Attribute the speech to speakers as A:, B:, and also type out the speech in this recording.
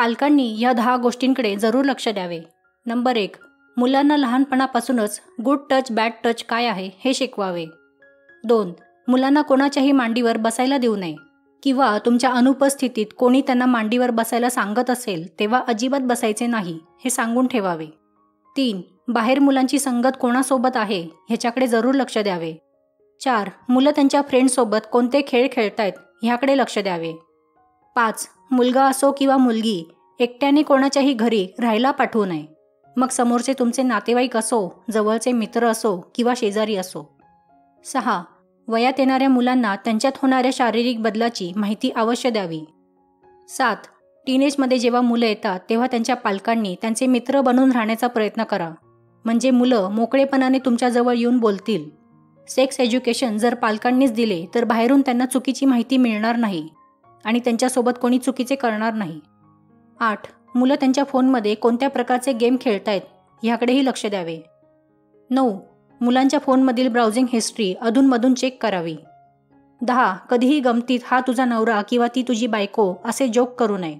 A: पालकांनी या 10 गोष्टींकडे जरूर लक्ष द्यावे. नंबर 1. मुलांना लहानपणापासूनच गुड टच बॅड टच काय आहे हे शिकवावे. 2. मुलांना कोणाच्याही मांडीवर बसायला देऊ नये किंवा तुमच्या अनुपस्थितीत कोणी त्यांना मांडीवर बसायला सांगत असेल तेव्हा अजिबात बसायचे नाही हे सांगून ठेवावे. 3. बाहेर मुलांची संगत कोणासोबत आहे ह्याच्याकडे जरूर लक्ष द्यावे. 4. मुलं त्यांच्या फ्रेंड्ससोबत कोणते खेळ खेळतायत ह्याकडे लक्ष द्यावे. 5. मुलगा असो किंवा मुलगी एकट्याने कोणाच्याही घरी राहायला पाठवू नये, मग समोरचे तुमचे नातेवाईक असो, जवळचे मित्र असो किंवा शेजारी असो. 6. वयात येणाऱ्या मुलांना त्यांच्यात होणाऱ्या शारीरिक बदलाची माहिती अवश्य द्यावी. 7. टीनेजमध्ये जेव्हा मुलं येतात तेव्हा त्यांच्या पालकांनी त्यांचे मित्र बनून राहण्याचा प्रयत्न करा, म्हणजे मुलं मोकळेपणाने तुमच्याजवळ येऊन बोलतील. सेक्स एज्युकेशन जर पालकांनीच दिले तर बाहेरून त्यांना चुकीची माहिती मिळणार नाही आणि त्यांच्यासोबत कोणी चुकीचे करणार नाही. 8. मुलं त्यांच्या फोनमध्ये कोणत्या प्रकारचे गेम खेळतायत ह्याकडेही लक्ष द्यावे. 9. मुलांच्या फोनमधील ब्राउझिंग हिस्ट्री अधूनमधून चेक करावी. 10. कधीही गमतीत हा तुझा नवरा किंवा ती तुझी बायको असे जोक करू नये.